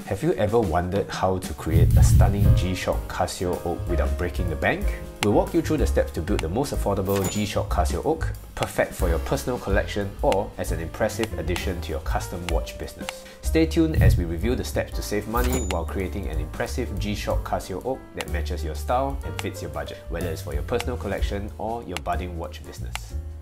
Have you ever wondered how to create a stunning G-Shock Casioak without breaking the bank? We'll walk you through the steps to build the most affordable G-Shock Casioak, perfect for your personal collection or as an impressive addition to your custom watch business. Stay tuned as we review the steps to save money while creating an impressive G-Shock Casioak that matches your style and fits your budget, whether it's for your personal collection or your budding watch business.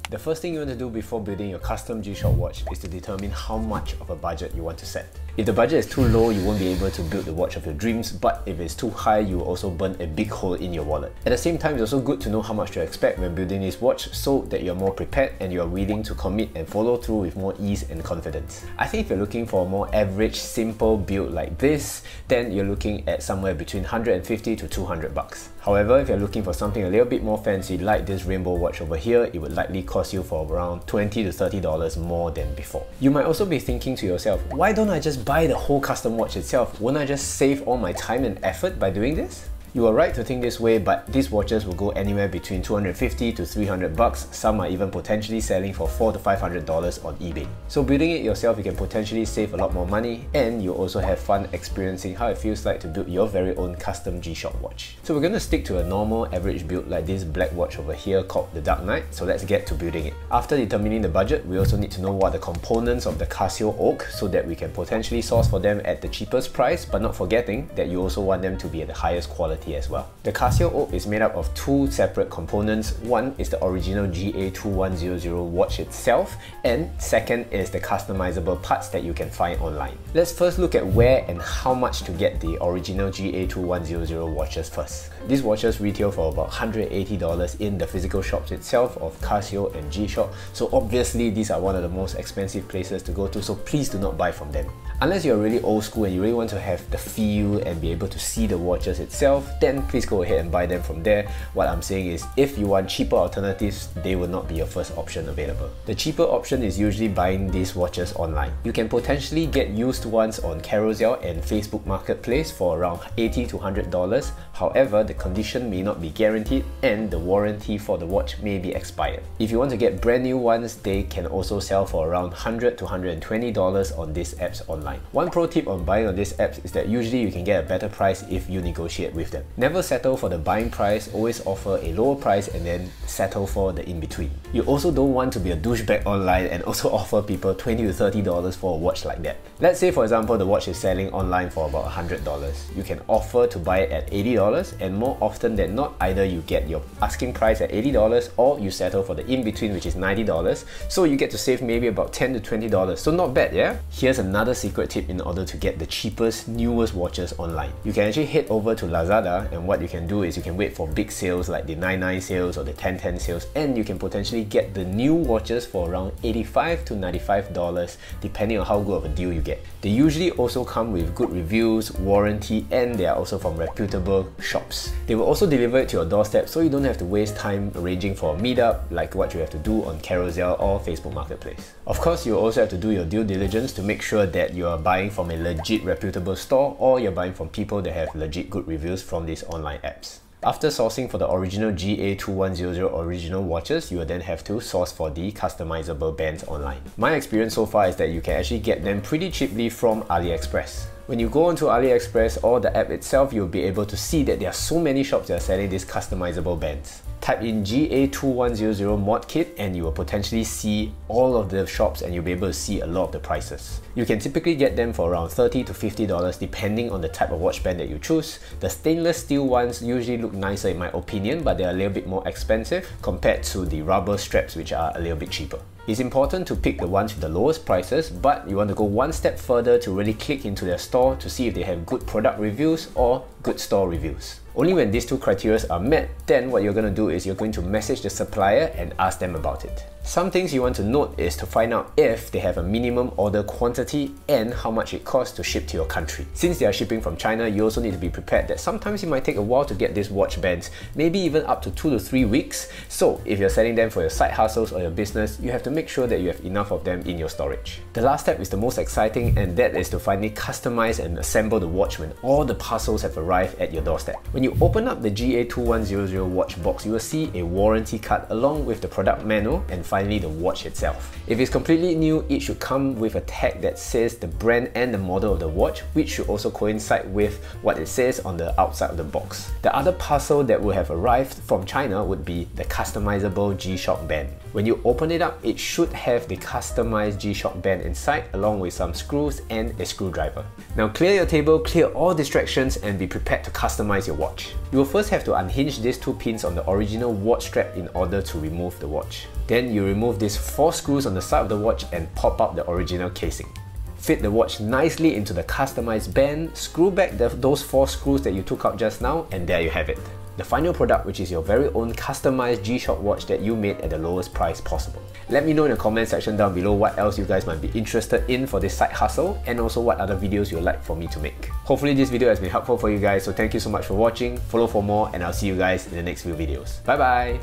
The first thing you want to do before building your custom G-Shock watch is to determine how much of a budget you want to set. If the budget is too low, you won't be able to build the watch of your dreams, but if it's too high, you will also burn a big hole in your wallet. At the same time, it's also good to know how much to expect when building this watch so that you're more prepared and you're willing to commit and follow through with more ease and confidence. I think if you're looking for a more average, simple build like this, then you're looking at somewhere between 150 to 200 bucks. However, if you're looking for something a little bit more fancy like this rainbow watch over here, it would likely cost you for around $20 to $30 more than before. You might also be thinking to yourself, why don't I just buy the whole custom watch itself? Won't I just save all my time and effort by doing this? You are right to think this way, but these watches will go anywhere between 250 to 300 bucks. Some are even potentially selling for $400 to $500 on eBay. So building it yourself, you can potentially save a lot more money and you also have fun experiencing how it feels like to build your very own custom G-Shock watch. So we're going to stick to a normal average build like this black watch over here called the Dark Knight. So let's get to building it. After determining the budget, we also need to know what the components of the Casioak so that we can potentially source for them at the cheapest price, but not forgetting that you also want them to be at the highest quality as well. The Casioak is made up of two separate components. One is the original GA2100 watch itself, and second is the customizable parts that you can find online. Let's first look at where and how much to get the original GA2100 watches first. These watches retail for about $180 in the physical shops itself of Casio and G-Shock, so obviously these are one of the most expensive places to go to, so please do not buy from them. Unless you're really old school and you really want to have the feel and be able to see the watches itself, then please go ahead and buy them from there. What I'm saying is, if you want cheaper alternatives, they will not be your first option available. The cheaper option is usually buying these watches online. You can potentially get used ones on Carousel and Facebook Marketplace for around $80 to $100. However, the condition may not be guaranteed and the warranty for the watch may be expired. If you want to get brand new ones, they can also sell for around $100 to $120 on these apps online. One pro tip on buying on these apps is that usually you can get a better price if you negotiate with them. Never settle for the buying price, always offer a lower price and then settle for the in-between. You also don't want to be a douchebag online and also offer people $20 to $30 for a watch like that. Let's say for example the watch is selling online for about $100. You can offer to buy it at $80 and more often than not, either you get your asking price at $80 or you settle for the in-between, which is $90. So you get to save maybe about $10 to $20. So not bad, yeah? Here's another secret tip in order to get the cheapest, newest watches online. You can actually head over to Lazada, and what you can do is you can wait for big sales like the 99 sales or the 10/10 sales, and you can potentially get the new watches for around $85 to $95 depending on how good of a deal you get. They usually also come with good reviews, warranty, and they are also from reputable shops. They will also deliver it to your doorstep so you don't have to waste time arranging for a meetup like what you have to do on Carousel or Facebook Marketplace. Of course, you also have to do your due diligence to make sure that you are buying from a legit reputable store or you're buying from people that have legit good reviews from these online apps. After sourcing for the original GA2100 original watches, you will then have to source for the customizable bands online. My experience so far is that you can actually get them pretty cheaply from AliExpress. When you go onto AliExpress or the app itself, you'll be able to see that there are so many shops that are selling these customizable bands. Type in GA2100 mod kit and you will potentially see all of the shops and you'll be able to see a lot of the prices. You can typically get them for around $30 to $50 depending on the type of watch band that you choose. The stainless steel ones usually look nicer in my opinion, but they're a little bit more expensive compared to the rubber straps, which are a little bit cheaper. It's important to pick the ones with the lowest prices, but you want to go one step further to really click into their store to see if they have good product reviews or good store reviews. Only when these two criteria are met, then what you're going to do is you're going to message the supplier and ask them about it. Some things you want to note is to find out if they have a minimum order quantity and how much it costs to ship to your country. Since they are shipping from China, you also need to be prepared that sometimes it might take a while to get these watch bands, maybe even up to 2 to 3 weeks. So if you're selling them for your side hustles or your business, you have to make sure that you have enough of them in your storage. The last step is the most exciting, and that is to finally customize and assemble the watch when all the parcels have arrived at your doorstep. When you open up the GA2100 watch box, you will see a warranty card along with the product manual and finally the watch itself. If it's completely new, it should come with a tag that says the brand and the model of the watch, which should also coincide with what it says on the outside of the box. The other parcel that will have arrived from China would be the customizable G-Shock band. When you open it up, it should have the customized G-Shock band inside, along with some screws and a screwdriver. Now clear your table, clear all distractions, and be prepared to customize your watch. You will first have to unhinge these 2 pins on the original watch strap in order to remove the watch. Then you remove these 4 screws on the side of the watch and pop out the original casing. Fit the watch nicely into the customized band, screw back those 4 screws that you took out just now, and there you have it. The final product, which is your very own customized G-Shock watch that you made at the lowest price possible. Let me know in the comment section down below what else you guys might be interested in for this side hustle, and also what other videos you'd like for me to make. Hopefully this video has been helpful for you guys, so thank you so much for watching, follow for more, and I'll see you guys in the next few videos. Bye bye!